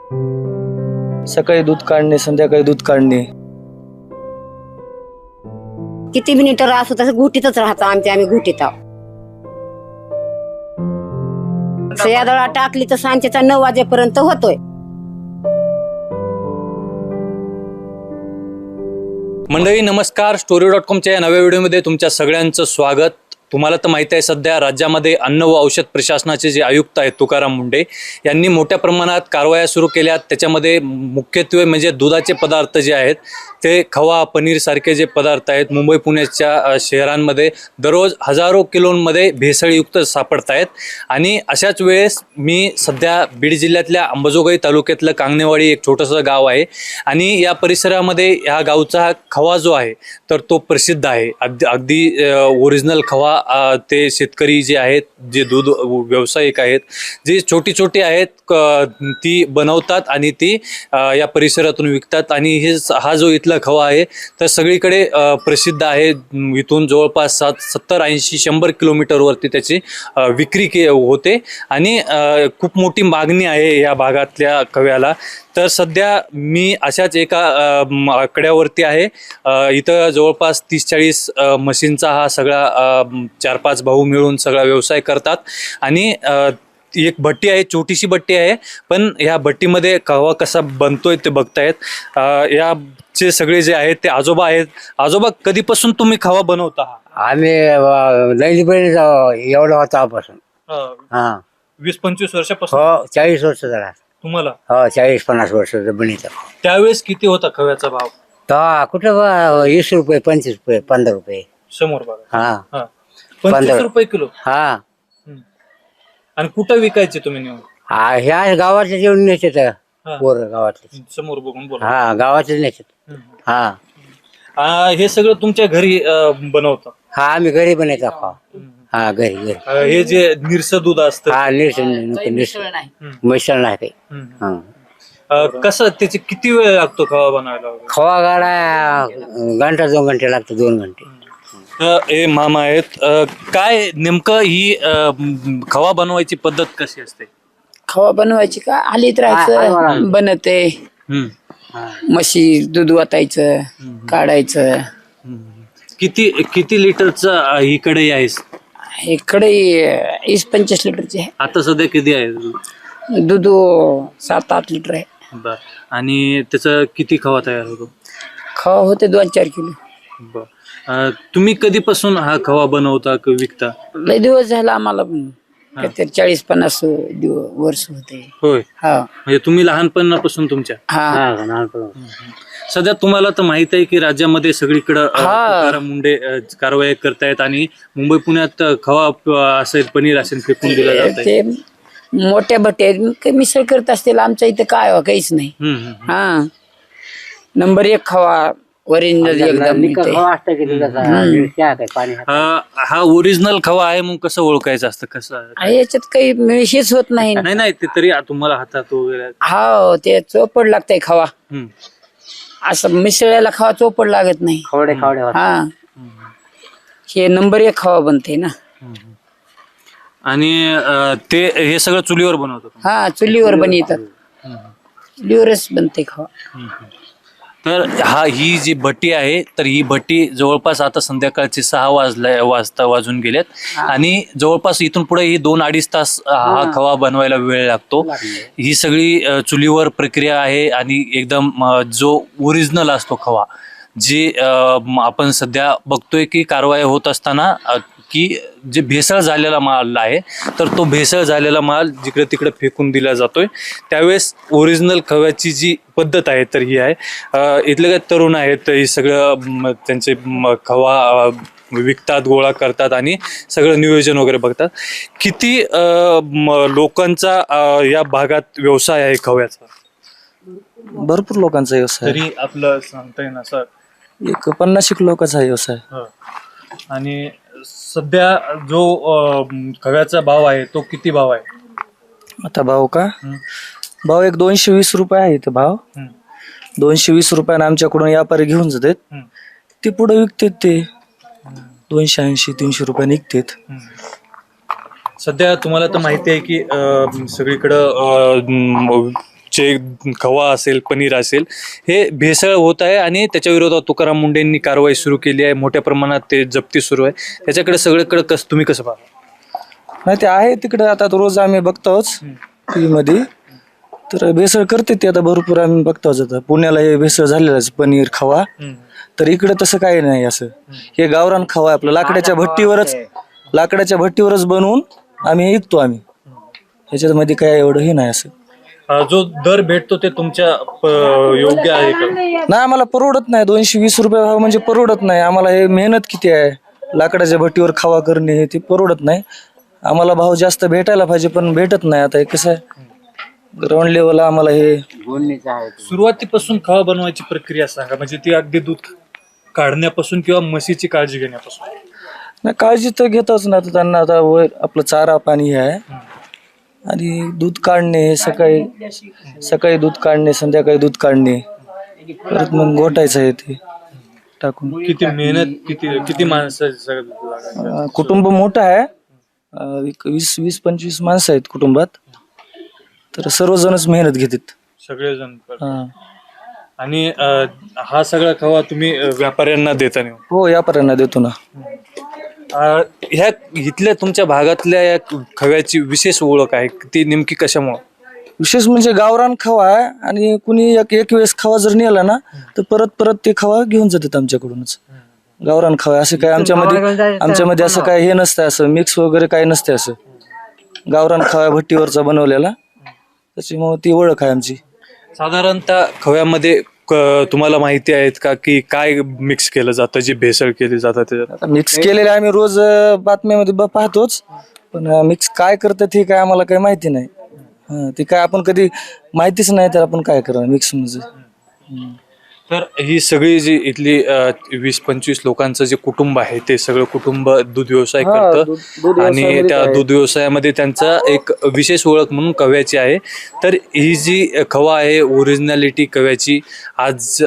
सकाळी दूध काढणे, संध्याकाळी दूध काढणे. किती मिनिटं राहतो तसं घुटीतच राहतो आम्ही घुटीत आहोत. सयादळा टाकली तर सांजेचा 9 वाजेपर्यंत होतोय. मंडळी नमस्कार. story.com या नव्या व्हिडिओमध्ये तुमच्या सगळ्यांचं स्वागत. तुम्हाला तर माहिती आहे सध्या राज्यामध्ये अन्न व औषध प्रशासनाचे जे आयुक्त आहेत तुकाराम मुंढे यांनी मोठ्या प्रमाणात कारवाया सुरू केल्यात. त्याच्यामध्ये मुख्यत्वे म्हणजे दुधाचे पदार्थ जे आहेत ते खवा, पनीर सारखे जे पदार्थ आहेत मुंबई पुण्याच्या शहरांमध्ये दररोज हजारो किलोंमध्ये भेसळयुक्त सापडत आहेत. आणि अशाच वेळेस मी सध्या बीड जिल्ह्यातल्या अंबाजोगाई तालुक्यातलं कांगणेवाडी एक छोटंसं गाव आहे आणि या परिसरामध्ये ह्या गावचा खवा जो आहे तर तो प्रसिद्ध आहे. अगदी ओरिजिनल खवा ते शेतकरी जे आहेत, जे दूध व्यावसायिक आहेत, जे छोटी छोटी आहेत ती बनवतात आणि ती या परिसरातून विकतात. आणि हा जो इथला खवा आहे तर सगळीकडे प्रसिद्ध आहे. इथून जवळपास 70-80-100 किलोमीटरवरती त्याची विक्री होते आणि खूप मोठी मागणी आहे या भागातल्या खव्याला. तर सध्या मी अशाच एका आकड्यावरती आहे. इथं जवळपास 30-40 मशीनचा हा सगळा 4-5 भाऊ मिळून सगळा व्यवसाय करतात. आणि एक भट्टी आहे, छोटीशी भट्टी आहे, पण ह्या भट्टीमध्ये खवा कसा बनतोय ते बघतायत. याचे सगळे जे आहेत ते आजोबा आहेत. आजोबा, कधीपासून तुम्ही खवा बनवता? आम्ही एवढं होता पासून. हा 20-25 वर्षापासून? हो, 40 वर्ष झाला तुम्हाला? हो, 40-50 वर्ष बनित. त्यावेळेस किती होता खव्याचा भाव? तर कुठं 20 रुपये, 25 रुपये, 15 रुपये. समोर बघा. हा 25 रुपये किलो. हा. आणि कुठं विकायचे तुम्ही नेऊन? ह्या गावातले जेवण नेतात, पोर गावातले. समोर बघून बोला. हा, गावातले नेतात. हा, हे सगळं तुमच्या घरी बनवतं? हा, आम्ही घरी बनायचा खावा. हा, घरी. हे जे निरसं दूध असतं? हा, मिसळ नाही काही. कसं, त्याचे किती वेळ लागतो खवा बनवायला? खवा गाडा घंटा 2 घंटे लागतो, 2 घंटे. हे मामा आहेत. काय नेमकं ही खवा बनवायची पद्धत कशी असते? खवा बनवायची का, आलीत राहायचं, बनते. म्हशी दूध वाटायचं, काढायचं. किती लिटरचं ही कढई आहे? इकडे 20-25 लिटरची आहे. आता सध्या किती आहे दूध? 7-8 लिटर आहे. बर. आणि त्याचा किती खवा तयार होतो? खवा होते 2-4 किलो. बर. तुम्ही कधीपासून हा खवा बनवता की विकता? लय दिवस झाला आम्हाला पण, काहीतरी 40-50 वर्ष होते. होय. हा, म्हणजे तुम्ही लहानपणापासून तुमच्या? हा. सध्या तुम्हाला तर माहित आहे की राज्यामध्ये सगळीकडे तुकाराम मुंढे कारवाई करतायत आणि मुंबई पुण्यात खवा असेल, पनीर असेल फेकून दिलं जात आहे. ते मोठ्या भट्ट्या मिसळ करत असतील. आमच्या इथं काय काहीच नाही. हा, नंबर 1 खवा ओरिजिनल एकदम. हा ओरिजिनल खवा आहे, मग कसं ओळखायचं असतं? कसं याच्यात काही हेच होत नाही. नाही ते तरी तुम्हाला हातात वगैरे? हा, ते चोपड लागतंय खवा. असं मिसळायला खवा चोपड लागत नाही. हा, हे नंबर 1 खवा बनते ना. आणि ते हे सगळं चुलीवर बनवतो? हा, चुलीवर बनवतात. चुलीवरच बनते खवा. तर ही जी भट्टी आहे तर ही भट्टी जवळपास आता संध्याकाळचे 6 वाजून गेलेत आणि जवळपास इथून पुढे ही 2-2.5 तास हा खवा बनवायला वेळ लागतो. ही सगळी चुलीवर प्रक्रिया आहे आणि एकदम जो ओरिजिनल असतो खवा, जी आपण सध्या बघतोय की कारवाई होत असताना की जे भेसळ झालेला माल आहे तर तो भेसळ झालेला माल जिकडे तिकडे फेकून दिला जातोय. त्यावेळेस ओरिजिनल खव्याची जी पद्धत आहे तर ही आहे. इथले काही तरुण आहेत, हे सगळं त्यांचे खवा विकतात, गोळा करतात आणि सगळं नियोजन वगैरे बघतात. किती लोकांचा या भागात व्यवसाय आहे खव्याचा? भरपूर लोकांचा व्यवसाय. तरी आपलं सांगता येईल असं एक 50 लोकांचा व्यवसाय. आणि सध्या जो खव्याचा भाव आहे तो किती भाव आहे आता? भाव का, भाव एक 220 रुपये आहे इथं भाव. 220 रुपयाने आमच्याकडून व्यापारी घेऊन जातात, ते पुढे विकतात. ते 280-300 रुपयाने विकतात. सध्या तुम्हाला तर माहिती आहे की सगळीकडं जे खवा असेल, पनीर असेल, हे भेसळ होत आहे आणि त्याच्या विरोधात तुकाराम मुंडेंनी कारवाई सुरू केली आहे. मोठ्या प्रमाणात ते जप्ती सुरू आहे. त्याच्याकडे सगळीकडे तुम्ही कसं पाहता? नाही ते आहे तिकडे, आता तो रोज आम्ही बघतोच टी मध्ये, तर भेसळ करते ते आता भरपूर आम्ही बघतोच. आता पुण्याला हे भेसळ झालेलं पनीर खवा, तर इकडे तसं काही नाही. असं हे गावरान खवा आहे आपलं, लाकडाच्या भट्टीवरच बनवून आम्ही विकतो. आम्ही ह्याच्यामध्ये काय एवढं हे नाही. असं जो दर भेटतो ते तुमच्या योग्य आहे का? नाही, आम्हाला परवडत नाही. 220 रुपये भाव म्हणजे परवडत नाही आम्हाला. हे मेहनत किती आहे, लाकडाच्या भट्टीवर खवा करणे, हे ते परवडत नाही आम्हाला. भाव जास्त भेटायला पाहिजे पण भेटत नाही. आता हे कसं आहे, ग्राउंड लेवलला आम्हाला हे. सुरुवातीपासून खवा बनवायची प्रक्रिया सांगा, म्हणजे ती अगदी दूध काढण्यापासून किंवा म्हशीची काळजी घेण्यापासून. नाही, काळजी तर घेतच ना. त्यांना आता आपलं चारा पाणी हे आहे आणि दूध काढणे, सकाळी दूध काढणे, संध्याकाळी दूध काढणे, परत मग गोटायचं आहे ते टाकून. किती मेहनत, किती माणसं? कुटुंब मोठं आहे, 20-25 माणसं आहेत कुटुंबात, तर सर्वजणच मेहनत घेतात सगळेजण. हा. आणि हा सगळा खवा तुम्ही व्यापाऱ्यांना देता नाही? हो, व्यापाऱ्यांना देतो ना. ह्या इथल्या तुमच्या भागातल्या या खव्याची विशेष ओळख आहे, ती नेमकी कशामुळे? विशेष म्हणजे गावरान खवा आहे आणि कुणी एक वेळेस खवा जर नेला ना तर परत ते खवा घेऊन जातात आमच्याकडूनच. गावरान खवा असं काय आमच्यामध्ये असं काय हे नसतं, असं मिक्स वगैरे काही नसते. असं गावरान खवा भट्टीवरचा बनवलेला, त्याच्यामुळे ती ओळख आहे आमची. साधारणतः खव्यामध्ये तुम्हाला माहिती आहेत का की काय मिक्स केलं जातं, जी भेसळ केली जातात त्याच्यात? मिक्स केलेले आम्ही रोज बातम्यामध्ये पाहतोच, पण मिक्स काय करतात हे काय आम्हाला काही माहिती नाही. ते काय आपण कधी माहितीच नाही, तर आपण काय करणार मिक्स म्हणजे. तर ही सगळी जी इथली 20-25 लोकांचं जे कुटुंब आहे ते सगळं कुटुंब दूध व्यवसाय करतं आणि त्या दूध व्यवसायामध्ये त्यांचा एक विशेष ओळख म्हणून खव्याची आहे. तर ही जी खवा आहे, ओरिजिनॅलिटी खव्याची, आज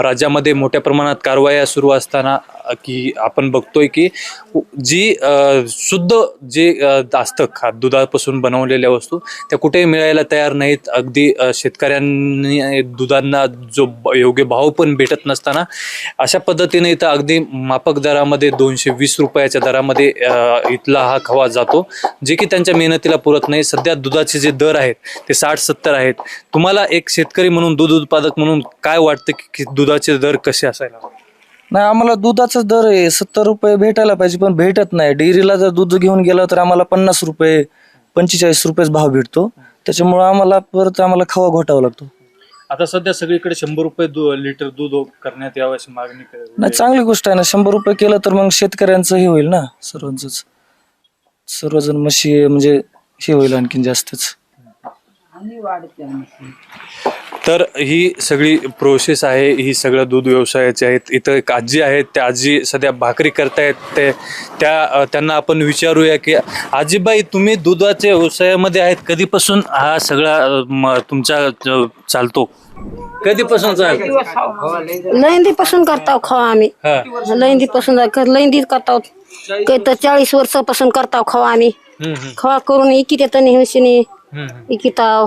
राज्यामध्ये मोठ्या प्रमाणात कारवाया सुरू असताना की आपण बघतोय की जी शुद्ध जे असतं दुधापासून बनवलेल्या वस्तू त्या कुठेही मिळायला तयार नाहीत. अगदी शेतकऱ्यांनी दुधांना जो योग्य भाव पण भेटत नसताना अशा पद्धतीने इथं अगदी माफक दरामध्ये 220 रुपयाच्या दरामध्ये इथला हा खवा जातो, जे की त्यांच्या मेहनतीला पुरत नाही. सध्या दुधाचे जे दर आहेत ते 60-70 आहेत. तुम्हाला एक शेतकरी म्हणून, दूध उत्पादक म्हणून काय वाटतं की दुधाचे दर कसे असायला? नाही, आम्हाला दुधाचा दर आहे 70 रुपये भेटायला पाहिजे पण भेटत नाही. डेअरीला जर दूध घेऊन गेलं तर आम्हाला 50 रुपये 45 रुपयेच भाव भेटतो. त्याच्यामुळे आम्हाला खवा घोटावा लागतो. आता सध्या सगळीकडे 100 रुपये लिटर दूध करण्यात यावं अशी मागणी नाही, चांगली गोष्ट आहे ना. 100 रुपये केलं तर मग शेतकऱ्यांचं हे होईल ना, सर्वजण म्हशी म्हणजे हे होईल आणखीन जास्तच. तर ही सगळी प्रोसेस आहे, ही सगळं दूध व्यवसायाचे आहेत. इथं एक आजी आहेत, त्या आजी सध्या भाकरी करतायत. त्यांना आपण विचारूया की आजीबाई, तुम्ही दुधाच्या व्यवसायामध्ये आहेत, कधीपासून हा सगळा तुमचा चालतो? कधीपासून चालतो? लैंदीपासून करताव खवा आम्ही. लैंदीत करताव. काही तर 40 वर्षापासून करताव खवा आम्ही. खवा करून इकित येतं नेहमीने इकिताव.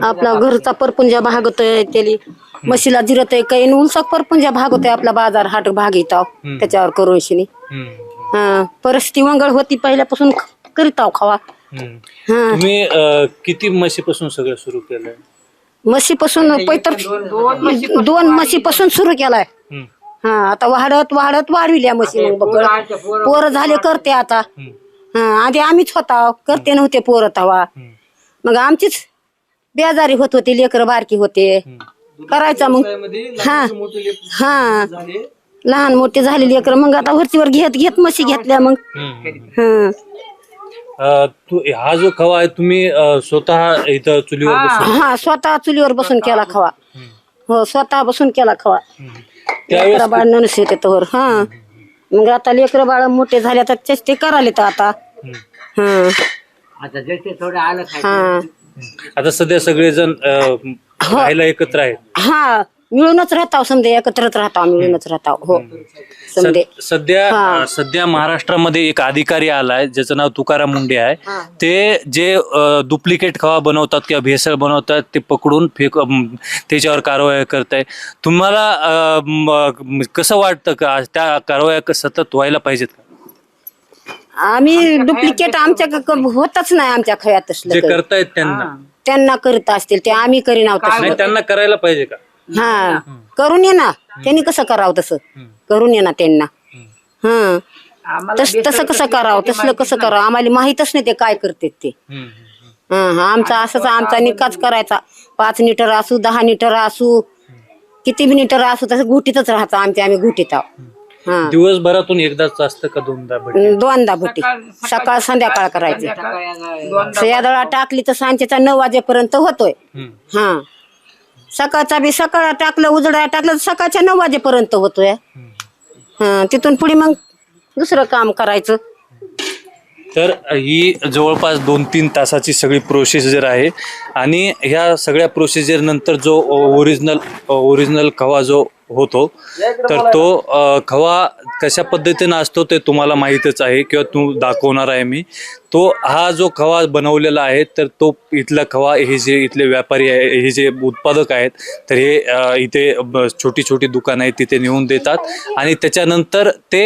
आपला घरचा परपुंजा भाग होतोय, त्याली म्हशीला जिरत आहे, काही उलसा परपुंजा भाग होतोय, आपला बाजार हाट भाग येताव त्याच्यावर करून शिनी. परिस्थिती वंगळ होती पहिल्यापासून करीताव खवा. तुम्ही किती म्हशीपासून सगळं सुरू केलंय? म्हशीपासून पैतर 2 म्हशीपासून सुरू केलाय. आता वाढत वाढविल्या म्हशी. मग पोरं झाले करते आता. आधी आम्हीच होता, करते नव्हते पोरं तवा. मग आमचीच बेजारी होत होती, लेकर बारकी होते, करायचा मग. लहान मोठे झाले लेकर, मग आता वरचीवर घेत म्हशी घेतल्या मग. हा जो खवा आहे तुम्ही स्वतः इथं चुलीवर बसून? स्वतः चुलीवर बसून केला खवा. हो, स्वतः बसून केला खवा. लेकर बाळ नसे तर मग आता लेकर बाळ मोठे झाले तर चेष्टे करायला तर आता. आता सध्या सगळेजण राहायला एकत्र आहेत? मिळूनच राहतो समजे, एकत्रच राहतो, मिळूनच राहतो. हो समजे सध्या महाराष्ट्रामध्ये एक अधिकारी आलाय ज्याचं नाव तुकाराम मुंडे आहे. ते जे डुप्लिकेट खवा बनवतात किंवा भेसळ बनवतात ते पकडून त्याच्यावर कारवाई करत आहे. तुम्हाला कसं वाटतं का त्या कारवाया सतत व्हायला पाहिजेत का? आम्ही डुप्लिकेट आमच्या होतच नाही आमच्या खव्यात जे करतायत त्यांना करीत असतील ते आम्ही करीन आहोत तसं. नाही, त्यांना करायला पाहिजे का? हा करून ये ना, त्यांनी कसं करावं तसं करून ये ना त्यांना. हा तसं कसं करावं, तसलं कसं करावं, आम्हाला माहितच नाही ते काय करतात ते. आमचा असंच आमचा निकाच करायचा. 5 लिटर असू, 10 लिटर असू, किती बी लिटर असू, तसं घुटीतच राहतं आम्ही घुटीत आहोत. दिवसभरातून एकदाच असतं का दोनदा? 2दा भटी, सकाळ संध्याकाळ करायची. यादळा टाकली तर सांजेचा 9 वाजेपर्यंत होतोय. हा सकाळचा बी सकाळ टाकलं, उजळा टाकलं तर सकाळच्या 9 वाजेपर्यंत होतोय. तिथून पुढे मग दुसरं काम करायचं. तर ही जवळपास 2-3 तासाची सगळी प्रोसिजर आहे आणि ह्या सगळ्या प्रोसिजर नंतर जो ओरिजिनल खवा जो होतो तर तो खवा कशा पद्धतीनं असतो ते तुम्हाला माहीतच आहे किंवा तू दाखवणार आहे मी. तो हा जो खवा बनवलेला आहे तर तो इथला खवा, हे जे इथले व्यापारी आहे, हे जे उत्पादक आहेत, तर हे इथे छोटी छोटी दुकानं आहेत तिथे नेऊन देतात आणि त्याच्यानंतर ते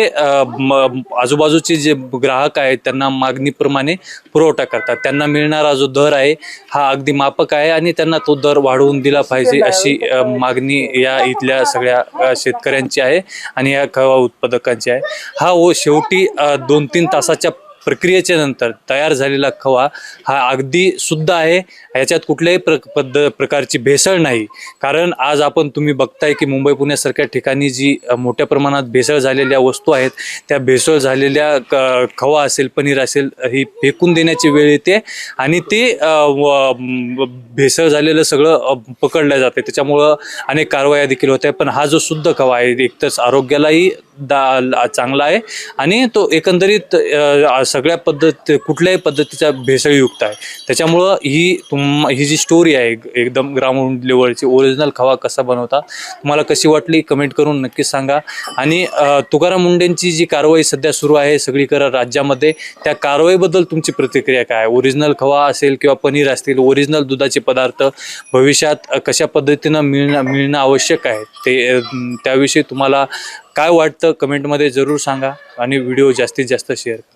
आजूबाजूचे जे ग्राहक आहेत त्यांना मागणीप्रमाणे पुरवठा करतात. त्यांना मिळणारा जो दर आहे हा अगदी माफक आहे आणि त्यांना तो दर वाढवून दिला पाहिजे अशी मागणी या इथल्या सगळ्या शेतकऱ्यांची आहे आणि या खवा उत्पादकांची आहे. हा शेवटी 2-3 तासाच्या प्रक्रियेच्या नंतर तयार झालेला खवा हा अगदी शुद्ध आहे. याच्यात कुठल्याही प्रकारची भेसळ नाही. कारण आज तुम्ही बघताय की मुंबई पुण्यासारख्या ठिकाणी जी मोठ्या प्रमाणात भेसळ झालेल्या वस्तू आहेत त्या भेसळ झालेल्या खवा असेल, पनीर असेल, ही फेकून देण्याची वेळ येते आणि ते भेसळ झालेलं सगळं पकडलं जाते. त्याच्यामुळं अनेक कारवाया देखील होत आहे. पण हा जो शुद्ध खवा आहे एकतर आरोग्यालाही चांगला आहे आणि तो एकंदरीत सगळ्या कुठल्याही पद्धतीचा भेसळयुक्त आहे. त्याच्यामुळं ही जी स्टोरी आहे एकदम ग्राउंड लेवलची, ओरिजिनल खवा कसा बनवता, तुम्हाला कशी वाटली कमेंट करून नक्कीच सांगा. आणि तुकाराम मुंडेंची जी कारवाई सध्या सुरू आहे सगळीकडे राज्यामध्ये, त्या कारवाईबद्दल तुमची प्रतिक्रिया काय? ओरिजिनल खवा असेल किंवा पनीर असतील, ओरिजिनल दुधाचे पदार्थ भविष्यात कशा पद्धतीनं मिळणं आवश्यक आहे ते त्याविषयी तुम्हाला काय वाटतं कमेंटमध्ये जरूर सांगा आणि व्हिडिओ जास्तीत जास्त शेअर करा.